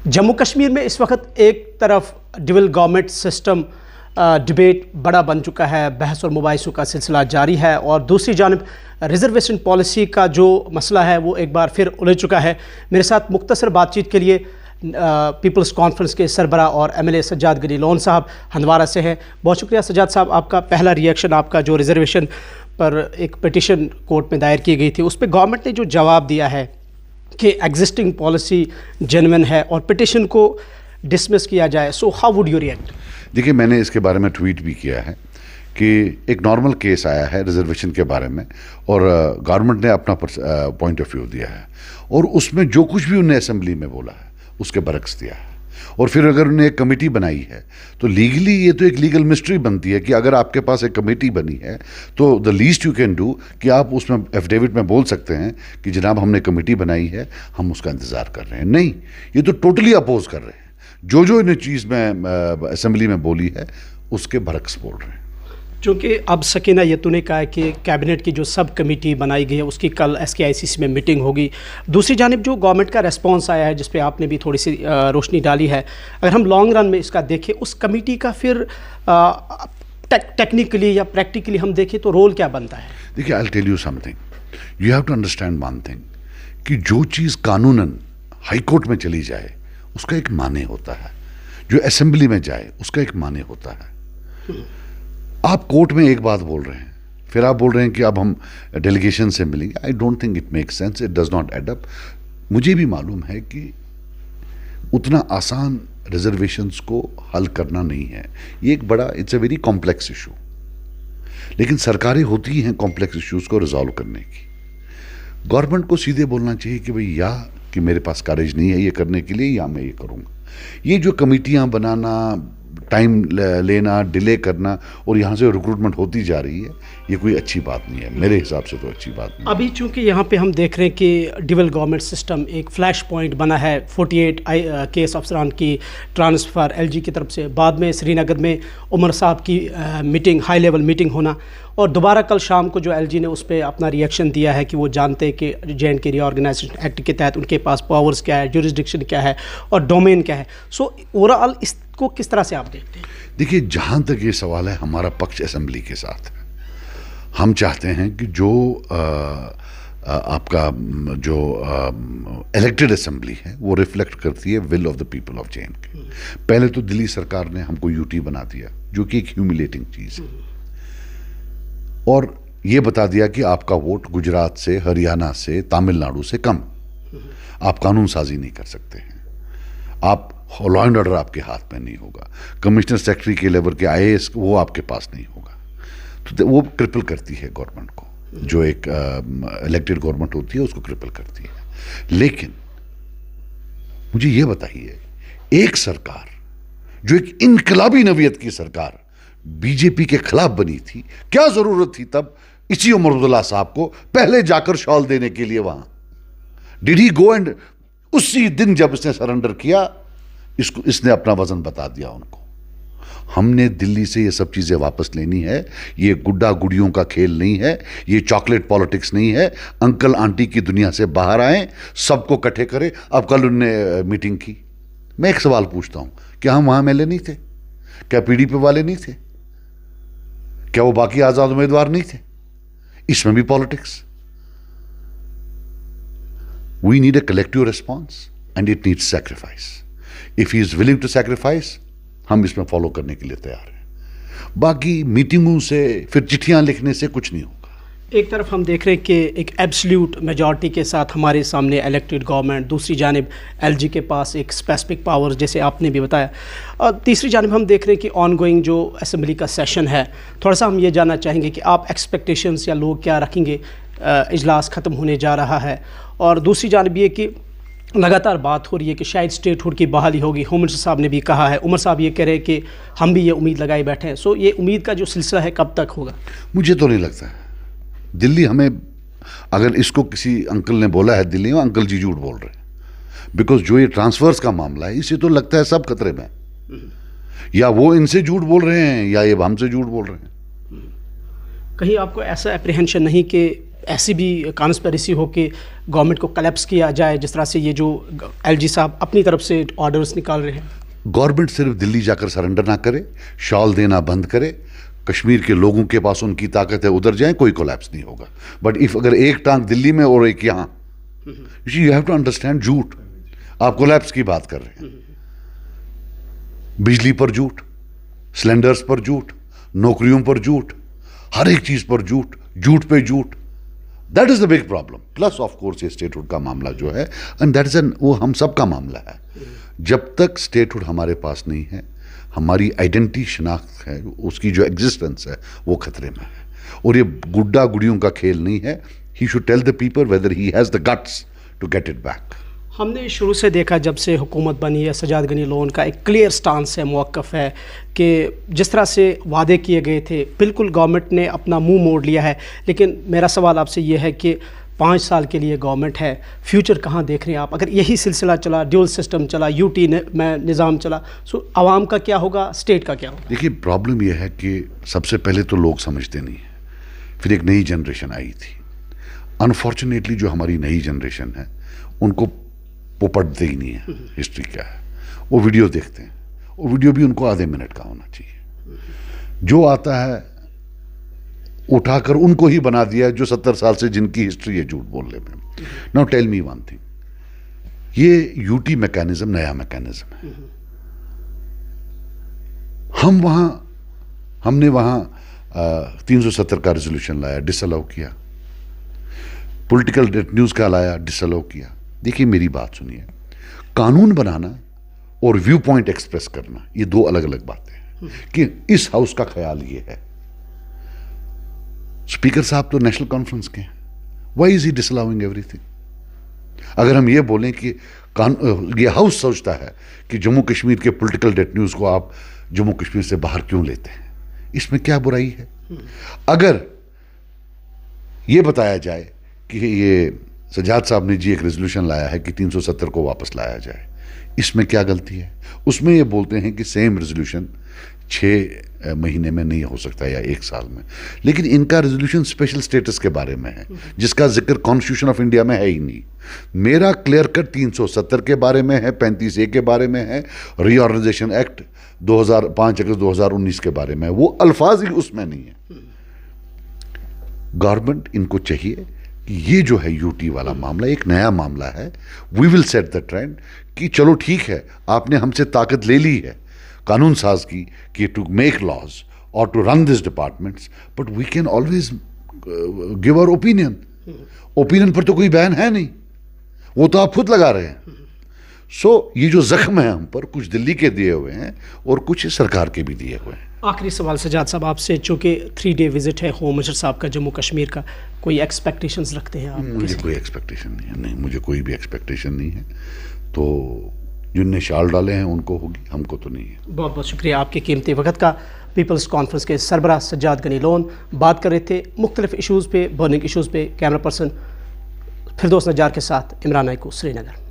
जम्मू कश्मीर में इस वक्त एक तरफ ड्यूअल गवर्नमेंट सिस्टम डिबेट बड़ा बन चुका है, बहस और मुबाहिसों का सिलसिला जारी है, और दूसरी जानब रिजर्वेशन पॉलिसी का जो मसला है वो एक बार फिर उलझ चुका है। मेरे साथ मुख्तसर बातचीत के लिए पीपल्स कॉन्फ्रेंस के सरबरा और MLA सज्जाद गनी लोन साहब हंदवारा से हैं। बहुत शुक्रिया सज्जाद साहब, आपका पहला रिएक्शन, आपका जो रिजर्वेशन पर एक पिटिशन कोर्ट में दायर की गई थी उस पर गवर्नमेंट ने जो जवाब दिया है कि एग्जिस्टिंग पॉलिसी जेन्युइन है और पिटिशन को डिसमिस किया जाए, so how would you react? देखिए, मैंने इसके बारे में ट्वीट भी किया है कि एक नॉर्मल केस आया है रिजर्वेशन के बारे में और गवर्नमेंट ने अपना पॉइंट ऑफ व्यू दिया है और उसमें जो कुछ भी उन्होंने असेंबली में बोला है उसके बरक्स दिया है। और फिर अगर उन्हें एक कमेटी बनाई है तो लीगली ये तो एक लीगल मिस्ट्री बनती है कि अगर आपके पास एक कमेटी बनी है तो the least you can do कि आप उसमें एफिडेविट में बोल सकते हैं कि जनाब हमने कमेटी बनाई है, हम उसका इंतज़ार कर रहे हैं। नहीं, ये तो टोटली अपोज कर रहे हैं। जो इन्हें चीज़ में असेंबली में बोली है उसके बरक्स बोल रहे हैं। चूँकि अब सकीना यतू ने कहा है कि कैबिनेट की जो सब कमेटी बनाई गई है उसकी कल SKICC में मीटिंग होगी। दूसरी जानिब जो गवर्नमेंट का रेस्पॉन्स आया है जिस पे आपने भी थोड़ी सी रोशनी डाली है, अगर हम लॉन्ग रन में इसका देखें उस कमेटी का फिर टेक्निकली या प्रैक्टिकली हम देखें तो रोल क्या बनता है? देखिए, I will tell you something, you have to understand one thing कि जो चीज़ कानूनन हाई कोर्ट में चली जाए उसका एक माने होता है, जो असेंबली में जाए उसका एक माने होता है। आप कोर्ट में एक बात बोल रहे हैं, फिर आप बोल रहे हैं कि अब हम डेलीगेशन से मिलेंगे। I don't think it make sense, it does not add up. मुझे भी मालूम है कि उतना आसान रिजर्वेशंस को हल करना नहीं है, ये एक बड़ा, it's a very complex issue. लेकिन सरकारें होती हैं कॉम्प्लेक्स इश्यूज को रिजॉल्व करने की। गवर्नमेंट को सीधे बोलना चाहिए कि भाई या कि मेरे पास करेज नहीं है ये करने के लिए, या मैं ये करूँगा। ये जो कमेटियाँ बनाना, टाइम लेना, डिले करना और यहाँ से रिक्रूटमेंट होती जा रही है, ये कोई अच्छी बात नहीं है, मेरे हिसाब से तो अच्छी बात नहीं। अभी चूंकि यहाँ पे हम देख रहे हैं कि ड्यूअल गवर्नमेंट सिस्टम एक फ्लैश पॉइंट बना है, 48 केस अफसरान की ट्रांसफ़र LG की तरफ से, बाद में श्रीनगर में उमर साहब की मीटिंग, हाई लेवल मीटिंग होना, और दोबारा कल शाम को जो LG ने उस पर अपना रिएक्शन दिया है कि वो जानते हैं कि J&K रीऑर्गेनाइजेशन एक्ट के तहत उनके पास पावर्स क्या है, जुरिस्डिक्शन क्या है और डोमेन क्या है। सो ओवरऑल इसको किस तरह से आप देखते हैं? देखिए, जहाँ तक ये सवाल है, हमारा पक्ष असेंबली के साथ है। हम चाहते हैं कि जो आपका जो इलेक्टेड असेंबली है वो रिफ्लेक्ट करती है will of the people of J&K। पहले तो दिल्ली सरकार ने हमको UT बना दिया, जो कि एक ह्यूमिलेटिंग चीज़ है, और ये बता दिया कि आपका वोट गुजरात से, हरियाणा से, तमिलनाडु से कम, आप कानून साजी नहीं कर सकते हैं, आप लॉ एंड ऑर्डर आपके हाथ में नहीं होगा, कमिश्नर सेक्रेटरी के लेवल के IAS वो आपके पास नहीं होगा। तो वो क्रिपल करती है गवर्नमेंट को, जो एक इलेक्टेड गवर्नमेंट होती है उसको क्रिपल करती है। लेकिन मुझे ये बताइए, एक सरकार जो एक इनकलाबी नवीयत की सरकार BJP के खिलाफ बनी थी, क्या जरूरत थी तब इसी उमर अब्दुल्ला साहब को पहले जाकर शॉल देने के लिए वहां? डिड ही गो एंड उसी दिन जब इसने सरेंडर किया, इसने अपना वजन बता दिया उनको। हमने दिल्ली से ये सब चीजें वापस लेनी है। ये गुड्डा गुड़ियों का खेल नहीं है, ये चॉकलेट पॉलिटिक्स नहीं है। अंकल आंटी की दुनिया से बाहर आए, सबको इकट्ठे करें। अब कल उन्होंने मीटिंग की, मैं एक सवाल पूछता हूं, क्या हम वहां MLA नहीं थे? क्या PDP वाले नहीं थे? क्या वो बाकी आजाद उम्मीदवार नहीं थे? इसमें भी politics. We need a collective response and it needs sacrifice. If he is willing to sacrifice, हम इसमें फॉलो करने के लिए तैयार हैं। बाकी मीटिंगों से, फिर चिट्ठियां लिखने से कुछ नहीं होगा। एक तरफ हम देख रहे हैं कि एक एब्सोल्यूट मेजॉरिटी के साथ हमारे सामने इलेक्टेड गवर्नमेंट, दूसरी जानिब LG के पास एक स्पेसिफिक पावर्स जैसे आपने भी बताया, और तीसरी जानिब हम देख रहे हैं कि ऑनगोइंग जो असेंबली का सेशन है, थोड़ा सा हम ये जानना चाहेंगे कि आप एक्सपेक्टेशंस या लोग क्या रखेंगे? इजलास ख़त्म होने जा रहा है, और दूसरी जानिब ये कि लगातार बात हो रही है कि शायद स्टेटहुड की बहाली होगी। होम मिनिस्टर साहब ने भी कहा है, उमर साहब ये कह रहे हैं कि हम भी ये उम्मीद लगाए बैठे हैं। सो ये उम्मीद का जो सिलसिला है कब तक होगा? मुझे तो नहीं लगता है दिल्ली हमें, अगर इसको किसी अंकल ने बोला है दिल्ली में, अंकल जी झूठ बोल रहे हैं। बिकॉज जो ये ट्रांसफर्स का मामला है, इसे तो लगता है सब खतरे में, या वो इनसे झूठ बोल रहे हैं या ये हमसे झूठ बोल रहे हैं। कहीं आपको ऐसा एप्रीहेंशन नहीं कि ऐसी भी कॉन्स्पिरेसी हो कि गवर्नमेंट को कलेप्स किया जाए, जिस तरह से ये जो एलजी साहब अपनी तरफ से ऑर्डर्स निकाल रहे हैं? गवर्नमेंट सिर्फ दिल्ली जाकर सरेंडर ना करे, शॉल देना बंद करे, कश्मीर के लोगों के पास उनकी ताकत है उधर जाएं, कोई कोलैप्स नहीं होगा। बट इफ अगर एक टांग दिल्ली में और एक यहां, यू हैव टू अंडरस्टैंड, झूठ। आप कोलैप्स की बात कर रहे हैं, बिजली पर झूठ, सिलेंडर्स पर झूठ, नौकरियों पर झूठ, हर एक चीज पर झूठ, झूठ पे झूठ। That is the big problem. Plus of course ये स्टेटहुड का मामला जो है, एंड दैट इज एन, वो हम सब का मामला है। जब तक स्टेटहुड हमारे पास नहीं है, हमारी आइडेंटिटी शनाख्त है, उसकी जो एग्जिस्टेंस है वो खतरे में है। और ये गुड्डा गुड़ियों का खेल नहीं है। He should tell the people whether he has the guts to get it back. हमने शुरू से देखा, जब से हुकूमत बनी है, सजाद गनी लोन का एक क्लियर स्टांस है, मौक़िफ़ है कि जिस तरह से वादे किए गए थे बिल्कुल गवर्नमेंट ने अपना मुंह मोड़ लिया है। लेकिन मेरा सवाल आपसे ये है कि 5 साल के लिए गवर्नमेंट है, फ्यूचर कहाँ देख रहे हैं आप? अगर यही सिलसिला चला, ड्यूल सिस्टम चला, यूटी में निज़ाम चला, सो आवाम का क्या होगा, स्टेट का क्या होगा? देखिए, प्रॉब्लम यह है कि सबसे पहले तो लोग समझते नहीं है, फिर एक नई जनरेशन आई थी। अनफॉर्चुनेटली जो हमारी नई जनरेशन है उनको पोपटते ही नहीं है हिस्ट्री क्या है। वो वीडियो देखते हैं, वो वीडियो भी उनको आधे मिनट का होना चाहिए। जो आता है उठाकर उनको ही बना दिया जो 70 साल से जिनकी हिस्ट्री है झूठ बोलने में। Now tell me one thing, ये यूटी मैकेनिज्म नया मैकेनिज्म है। हमने वहां 370 का रेजोल्यूशन लाया, डिसअलाउ किया। पॉलिटिकल न्यूज का लाया, डिसअलाउ किया। देखिए, मेरी बात सुनिए, कानून बनाना और व्यू पॉइंट एक्सप्रेस करना ये दो अलग अलग बातें हैं। कि इस हाउस का ख्याल ये है, स्पीकर साहब तो नेशनल कॉन्फ्रेंस के हैं, व्हाई इज ही डिसअलाउइंग एवरीथिंग? अगर हम ये बोलें कि ये हाउस सोचता है कि जम्मू कश्मीर के पॉलिटिकल डेट न्यूज को आप जम्मू कश्मीर से बाहर क्यों लेते हैं, इसमें क्या बुराई है? अगर ये बताया जाए कि ये सजाद साहब ने जी एक रेजोल्यूशन लाया है कि 370 को वापस लाया जाए, इसमें क्या गलती है? उसमें ये बोलते हैं कि सेम रेजोल्यूशन 6 महीने में नहीं हो सकता या 1 साल में, लेकिन इनका रेजोल्यूशन स्पेशल स्टेटस के बारे में है जिसका जिक्र कॉन्स्टिट्यूशन ऑफ इंडिया में है ही नहीं। मेरा क्लियर कट 370 के बारे में है, 35A के बारे में है, रीऑर्गेनाइजेशन एक्ट 5 अगस्त 2019 के बारे में है, वो अल्फाज ही उसमें नहीं है। गवर्नमेंट इनको चाहिए कि ये जो है यूटी वाला मामला एक नया मामला है, we will set the trend कि चलो ठीक है, आपने हमसे ताकत ले ली है कानून साज की कि टू मेक लॉज और to run this departments, but we can always give our opinion. Opinion पर तो कोई बैन है नहीं, वो तो आप खुद लगा रहे हैं। सो ये जो जख्म है हम पर, कुछ दिल्ली के दिए हुए हैं और कुछ सरकार के भी दिए हुए हैं। आखिरी सवाल सजाद साहब आपसे, चूँकि 3 डे विजिट है होम मिनिस्टर साहब का जम्मू कश्मीर का, कोई एक्सपेक्टेशंस रखते हैं आप? मुझे कोई एक्सपेक्टेशन नहीं है, नहीं, मुझे कोई भी एक्सपेक्टेशन नहीं है। तो जिनने शाल डाले हैं उनको होगी, हमको तो नहीं है। बहुत बहुत शुक्रिया आपके कीमती वक्त का। पीपल्स कॉन्फ्रेंस के सरबराह सज्जाद गनी लोन बात कर रहे थे मुख्तलिफ इशूज़ पे, बर्निंग इशूज़ पे। कैमरा पर्सन फिरदौस नज्जार के साथ इमरान नाइकू, श्रीनगर।